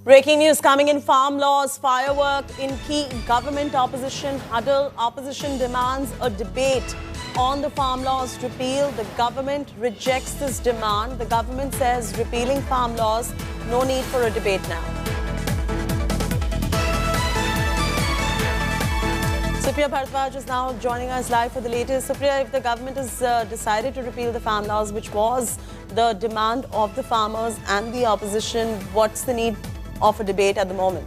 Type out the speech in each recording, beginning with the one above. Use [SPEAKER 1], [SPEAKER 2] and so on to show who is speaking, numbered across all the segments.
[SPEAKER 1] Breaking news coming in: farm laws, firework in key government opposition huddle. Opposition demands a debate on the farm laws repeal. The government rejects this demand. The government says repealing farm laws, no need for a debate now. Supriya Bharadwaj is now joining us live for the latest. Supriya, if the government has decided to repeal the farm laws, which was the demand of the farmers and the opposition, what's the need of a debate at the moment?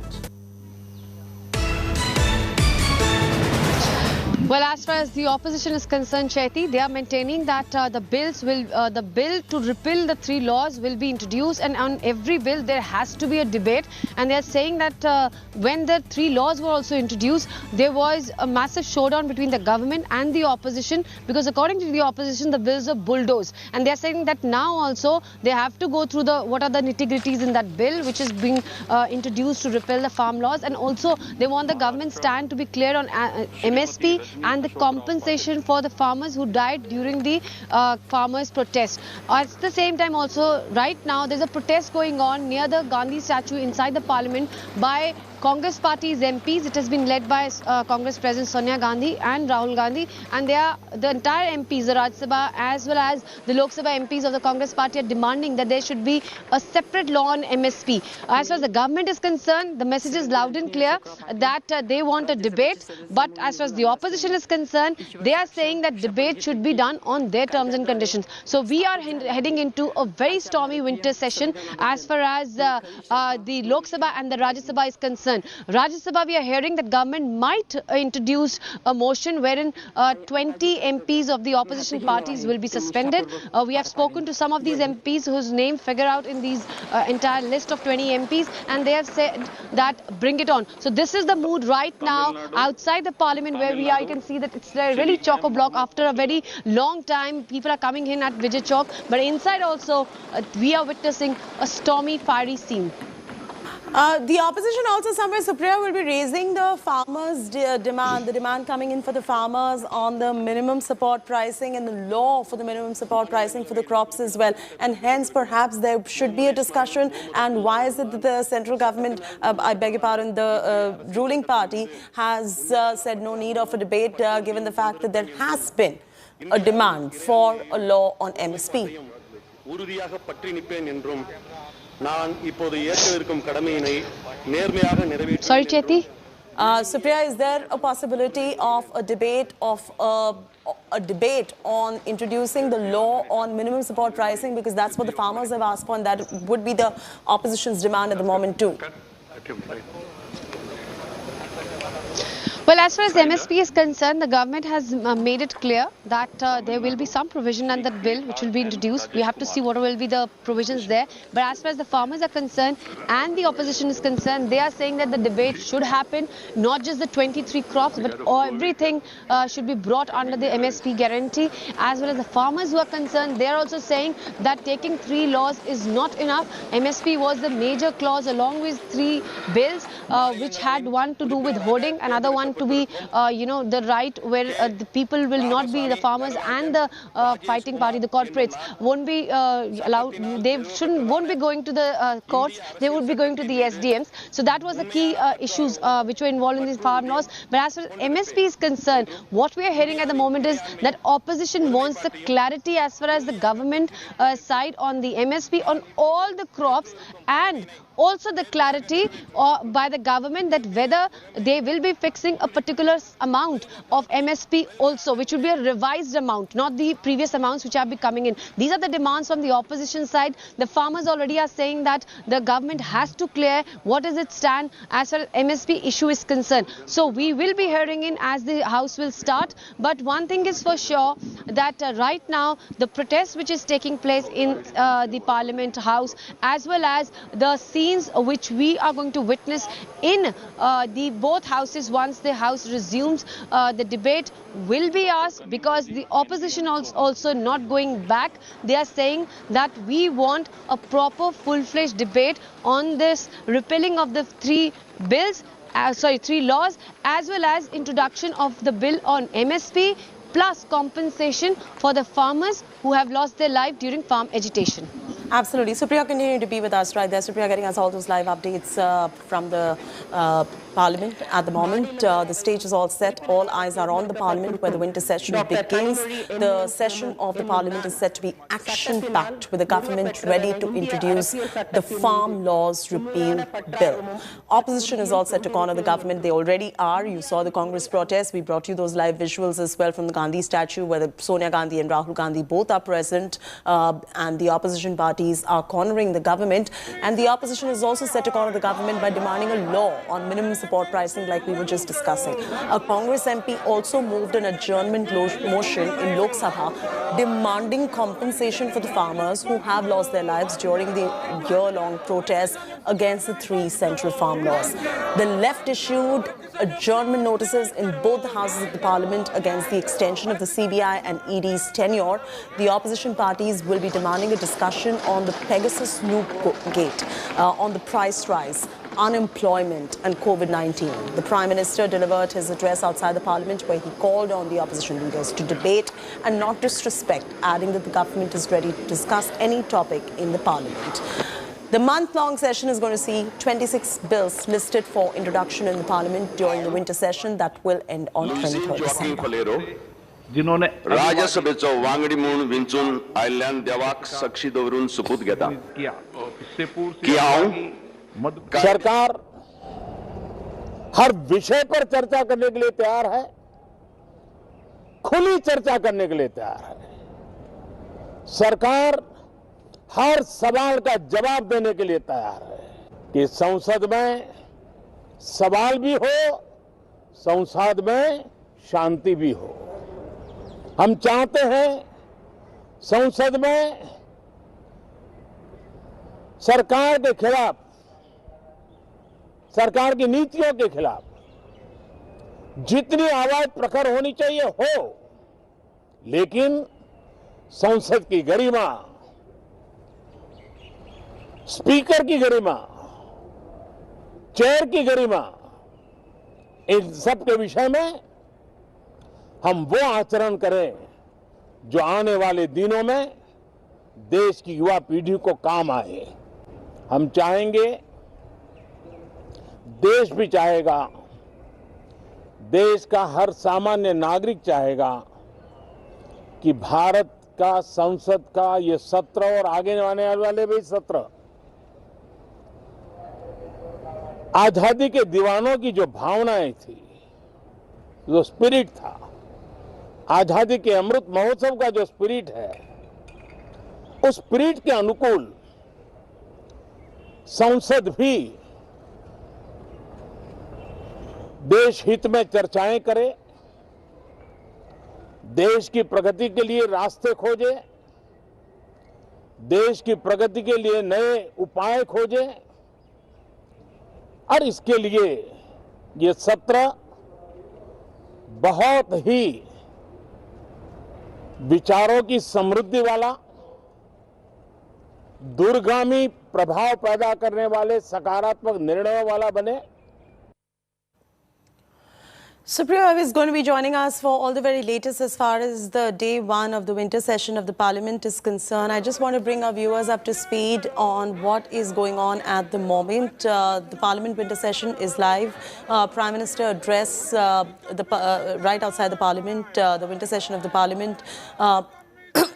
[SPEAKER 2] Well, as far as the opposition is concerned, Chaiti, they are maintaining that the bill to repeal the three laws will be introduced, and on every bill there has to be a debate. And they are saying that when the three laws were also introduced, there was a massive showdown between the government and the opposition, because according to the opposition, the bills are bulldozed. And they are saying that now also they have to go through what are the nitty-gritties in that bill, which is being introduced to repeal the farm laws. And also they want the government stand to be clear on MSP and the compensation for the farmers who died during the farmers' protest. At the same time also, right now there's a protest going on near the Gandhi statue inside the parliament by Congress party's MPs. It has been led by Congress President Sonia Gandhi and Rahul Gandhi, and they are the entire MPs, the Rajya Sabha as well as the Lok Sabha MPs of the Congress party are demanding that there should be a separate law on MSP. As far as the government is concerned, the message is loud and clear that they want a debate, but as far as the opposition is concerned, they are saying that debate should be done on their terms and conditions. So we are heading into a very stormy winter session as far as the Lok Sabha and the Rajya Sabha is concerned. Rajya Sabha, we are hearing that government might introduce a motion wherein 20 MPs of the opposition parties will be suspended. We have spoken to some of these MPs whose name figure out in these entire list of 20 MPs, and they have said that bring it on. So this is the mood right now outside the parliament where we are. You can see that it's really chock-a-block. After a very long time, people are coming in at Vijay Chowk, but inside also we are witnessing a stormy, fiery scene.
[SPEAKER 1] The opposition also somewhere, Supriya, will be raising the farmers' demand, the demand coming in for the farmers on the minimum support pricing and the law for the minimum support pricing for the crops as well. And hence, perhaps there should be a discussion. And why is it that the central government, I beg your pardon, the ruling party has said no need of a debate, given the fact that there has been a demand for a law on MSP?
[SPEAKER 2] Sorry, Chaiti?
[SPEAKER 1] Supriya, is there a possibility of a debate on introducing the law on minimum support pricing, because that's what the farmers have asked for, and that would be the opposition's demand at the moment too?
[SPEAKER 2] Well, as far as MSP is concerned, the government has made it clear that there will be some provision in that bill which will be introduced. We have to see what will be the provisions there. But as far as the farmers are concerned and the opposition is concerned, they are saying that the debate should happen, not just the 23 crops, but everything should be brought under the MSP guarantee. As well as the farmers who are concerned, they are also saying that taking three laws is not enough. MSP was the major clause along with three bills, which had one to do with hoarding, another one to be, the right where the people will not be, the farmers and the fighting party, the corporates, won't be allowed, they won't be going to the courts, they would be going to the SDMs. So that was the key issues which were involved in these farm laws. But as far as MSP is concerned, what we are hearing at the moment is that opposition wants the clarity as far as the government side on the MSP on all the crops, and also the clarity by the government that whether they will be fixing a particular amount of MSP also, which will be a revised amount, not the previous amounts which have been coming in. These are the demands from the opposition side. The farmers already are saying that the government has to clear what is its stand as far as MSP issue is concerned. So we will be hearing in as the house will start. But one thing is for sure, that right now the protest which is taking place in the Parliament House, as well as the scenes which we are going to witness in the both houses once the house resumes the debate, will be asked, because the opposition also not going back. They are saying that we want a proper full-fledged debate on this repealing of the three laws, as well as introduction of the bill on MSP plus compensation for the farmers who have lost their life during farm agitation.
[SPEAKER 1] Absolutely. Supriya continuing to be with us right there. Supriya getting us all those live updates from the Parliament at the moment. The stage is all set. All eyes are on the Parliament where the winter session begins. The session of the Parliament is set to be action-packed with the government ready to introduce the Farm Laws Repeal Bill. Opposition is all set to corner the government. They already are. You saw the Congress protests. We brought you those live visuals as well from the Gandhi statue where the Sonia Gandhi and Rahul Gandhi both are present and the opposition parties are cornering the government, and the opposition is also set to corner the government by demanding a law on minimum support pricing like we were just discussing. A Congress MP also moved an adjournment motion in Lok Sabha demanding compensation for the farmers who have lost their lives during the year-long protests against the 3 central farm laws. The left issued adjournment notices in both the houses of the Parliament against the extension of the CBI and ED's tenure. The opposition parties will be demanding a discussion on the Pegasus loop gate, on the price rise, unemployment and COVID-19. The Prime Minister delivered his address outside the Parliament where he called on the opposition leaders to debate and not disrespect, adding that the government is ready to discuss any topic in the Parliament. The month-long session is going to see 26 bills listed for introduction in the Parliament during the winter session that will end on 23rd December.
[SPEAKER 3] राज्यसभेचो वांगडी म्हणून विंचून आयल्यान देवाक साक्षी दवरून सुपूत घेता की हांव
[SPEAKER 4] सरकार हर विषय पर चर्चा करने के लिए तैयार है, खुली चर्चा करने के लिए तैयार है। सरकार हर सवाल का जवाब देने के लिए तैयार है कि संसद में सवाल भी हो, संसद में शांति भी हो। हम चाहते हैं संसद में सरकार के खिलाफ, सरकार की नीतियों के खिलाफ जितनी आवाज प्रखर होनी चाहिए हो, लेकिन संसद की गरिमा, स्पीकर की गरिमा, चेयर की गरिमा, इन सब के विषय में हम वो आचरण करें जो आने वाले दिनों में देश की युवा पीढ़ी को काम आए। हम चाहेंगे, देश भी चाहेगा, देश का हर सामान्य नागरिक चाहेगा कि भारत का संसद का ये सत्र और आगे आने वाले भी सत्र आजादी के दीवानों की जो भावनाएं थी, जो स्पिरिट था, आजादी के अमृत महोत्सव का जो स्पिरिट है, उस स्पिरिट के अनुकूल संसद भी देश हित में चर्चाएं करे, देश की प्रगति के लिए रास्ते खोजे, देश की प्रगति के लिए नए उपाय खोजे, और इसके लिए ये सत्र बहुत ही विचारों की समृद्धि वाला, दूरगामी प्रभाव पैदा करने वाले सकारात्मक निर्णयों वाला बने।
[SPEAKER 1] Supriya is going to be joining us for all the very latest as far as the day 1 of the winter session of the Parliament is concerned. I just want to bring our viewers up to speed on what is going on at the moment. The Parliament winter session is live. Prime Minister address right outside the Parliament. The winter session of the Parliament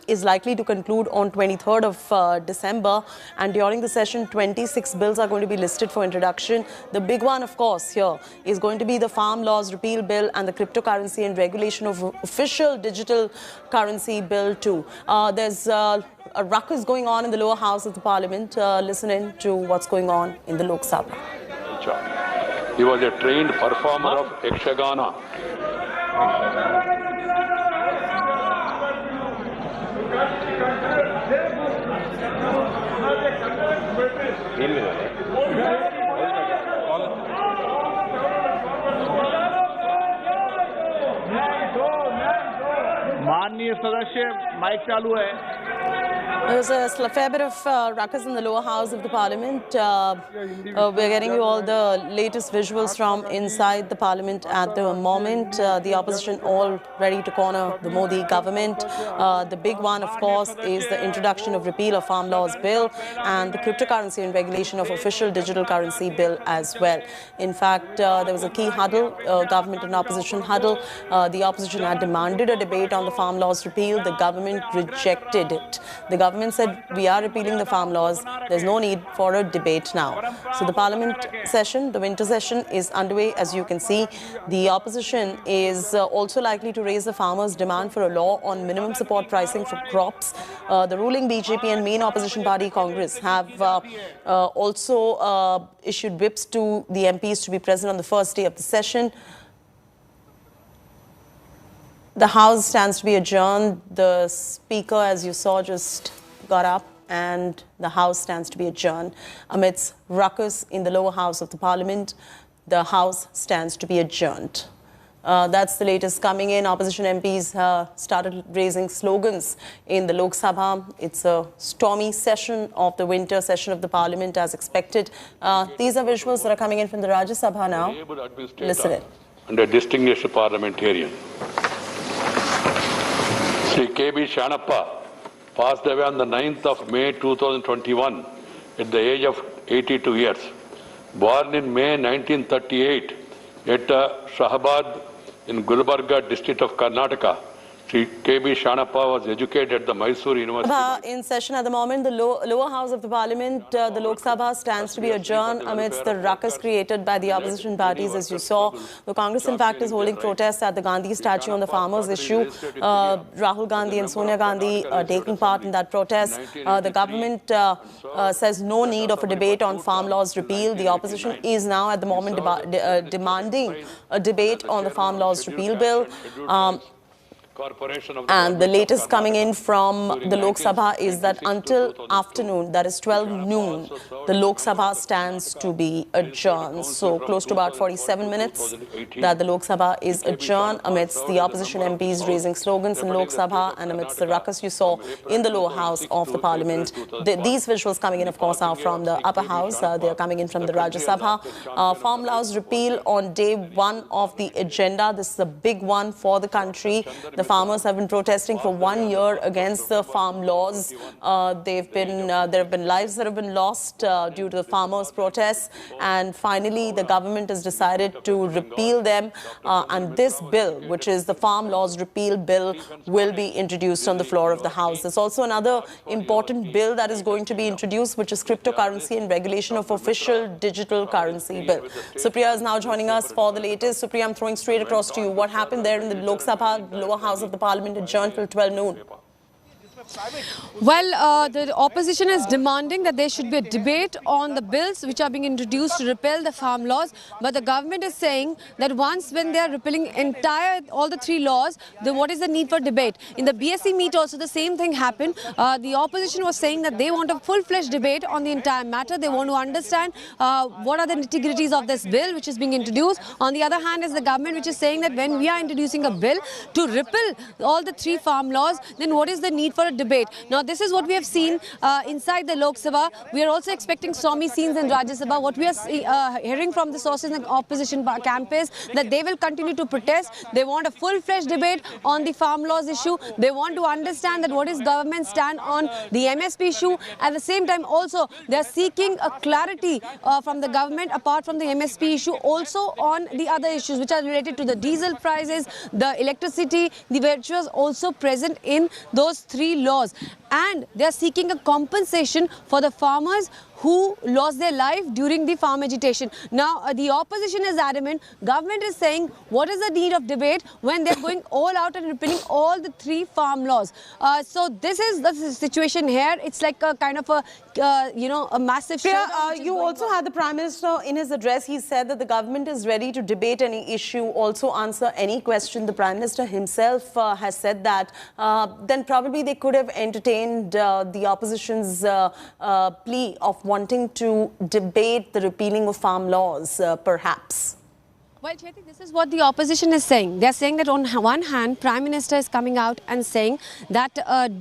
[SPEAKER 1] is likely to conclude on 23rd of December, and during the session 26 bills are going to be listed for introduction. The big one, of course, here is going to be the Farm Laws Repeal Bill and the Cryptocurrency and Regulation of Official Digital Currency Bill too. There's a ruckus going on in the lower house of the Parliament. Listen in to what's going on in the Lok Sabha.
[SPEAKER 5] He was a trained performer of Yakshagana.
[SPEAKER 6] माननीय सदस्य, mic चालू है।
[SPEAKER 1] There was a fair bit of ruckus in the lower house of the parliament. We're getting you all the latest visuals from inside the parliament at the moment. The opposition all ready to corner the Modi government. The big one, of course, is the introduction of repeal of Farm Laws Bill and the cryptocurrency and regulation of official digital currency bill as well. In fact, there was a key huddle, government and opposition huddle. The opposition had demanded a debate on the Farm Laws repeal. The government rejected it. The government said, we are repealing the farm laws. There's no need for a debate now. So the parliament session, the winter session, is underway, as you can see. The opposition is also likely to raise the farmers' demand for a law on minimum support pricing for crops. The ruling BJP and main opposition party Congress have also issued whips to the MPs to be present on the first day of the session. The House stands to be adjourned. The Speaker, as you saw, just got up, and the House stands to be adjourned. Amidst ruckus in the lower house of the Parliament, the House stands to be adjourned. That's the latest coming in. Opposition MPs started raising slogans in the Lok Sabha. It's a stormy session of the winter session of the Parliament, as expected. These are visuals that are coming in from the Rajya Sabha now. Listen in.
[SPEAKER 5] And a distinguished parliamentarian. Sri K.B. Shanappa passed away on the 9th of May 2021 at the age of 82 years. Born in May 1938 at Shahabad in Gulbarga district of Karnataka, Sri K.B. Shanappa was educated at the Mysore University.
[SPEAKER 1] In session at the moment, the lower house of the Parliament, the Lok Sabha, stands to be adjourned amidst the ruckus created by the opposition parties, as you saw. The Congress, in fact, is holding protests at the Gandhi statue on the farmers' issue. Rahul Gandhi and Sonia Gandhi taking part in that protest. The government says no need of a debate on farm laws repeal. The opposition is now at the moment demanding a debate on the farm laws repeal bill. And the latest coming in from the Lok Sabha is that until afternoon, that is 12 noon, the Lok Sabha stands to be adjourned. So close to about 47 minutes that the Lok Sabha is adjourned amidst the opposition MPs raising slogans in Lok Sabha and amidst the ruckus you saw in the lower house of the Parliament. These visuals coming in, of course, are from the upper house. They are coming in from the Rajya Sabha. Farm laws repeal on day one of the agenda. This is a big one for the country. The farmers have been protesting for 1 year against the farm laws. There have been lives that have been lost due to the farmers' protests, and finally the government has decided to repeal them. And this bill, which is the Farm Laws Repeal Bill, will be introduced on the floor of the House. There's also another important bill that is going to be introduced, which is cryptocurrency and regulation of official digital currency bill. Supriya is now joining us for the latest. Supriya, I'm throwing straight across to you. What happened there in the Lok Sabha, lower house of the Parliament, adjourned till 12 noon?
[SPEAKER 2] Well, the opposition is demanding that there should be a debate on the bills which are being introduced to repeal the farm laws. But the government is saying that when they are repealing all the three laws, then what is the need for debate? In the BSc meet also the same thing happened. The opposition was saying that they want a full-fledged debate on the entire matter. They want to understand what are the nitty-gritties of this bill which is being introduced. On the other hand is the government which is saying that when we are introducing a bill to repeal all the three farm laws, then what is the need for a debate? Now, this is what we have seen inside the Lok Sabha. We are also expecting stormy scenes in Rajya Sabha. What we are hearing from the sources in the opposition camp is that they will continue to protest. They want a full-fledged debate on the farm laws issue. They want to understand that what is government's stand on the MSP issue. At the same time, also, they are seeking a clarity from the government apart from the MSP issue, also on the other issues which are related to the diesel prices, the electricity, which was also present in those three laws. And they are seeking a compensation for the farmers who lost their life during the farm agitation. Now, the opposition is adamant. Government is saying, what is the need of debate when they're going all out and repealing all the three farm laws? So this is the situation here. It's like a kind of a, a massive showdown.
[SPEAKER 1] You also had the Prime Minister in his address. He said that the government is ready to debate any issue, also answer any question. The Prime Minister himself has said that. Then probably they could have entertained the opposition's plea of wanting to debate the repealing of farm laws, perhaps.
[SPEAKER 2] Well, Chaiti, this is what the opposition is saying. They are saying that on one hand, Prime Minister is coming out and saying that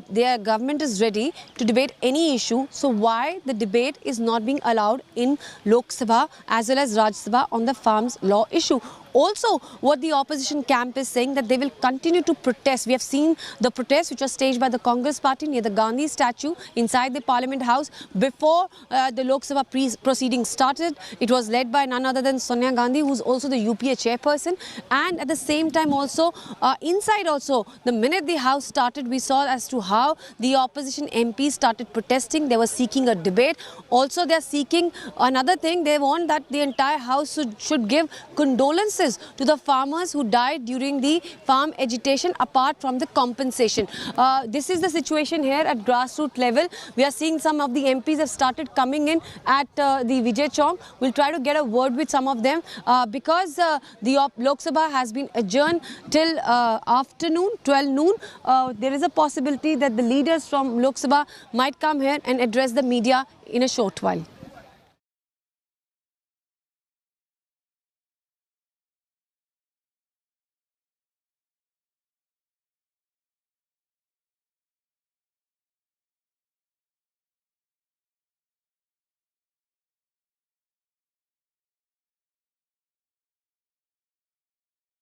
[SPEAKER 2] their government is ready to debate any issue. So why the debate is not being allowed in Lok Sabha as well as Rajya Sabha on the farms law issue? Also, what the opposition camp is saying that they will continue to protest. We have seen the protest which was staged by the Congress party near the Gandhi statue inside the Parliament House before the Lok Sabha proceedings started. It was led by none other than Sonia Gandhi, who's also the UPA chairperson. And at the same time also, inside also, the minute the House started, we saw as to how the opposition MPs started protesting. They were seeking a debate. Also, they are seeking another thing. They want that the entire House should give condolences to the farmers who died during the farm agitation apart from the compensation. This is the situation here at grassroots level. We are seeing some of the MPs have started coming in at the Vijay Chowk. We'll try to get a word with some of them because the Lok Sabha has been adjourned till afternoon, 12 noon. There is a possibility that the leaders from Lok Sabha might come here and address the media in a short while.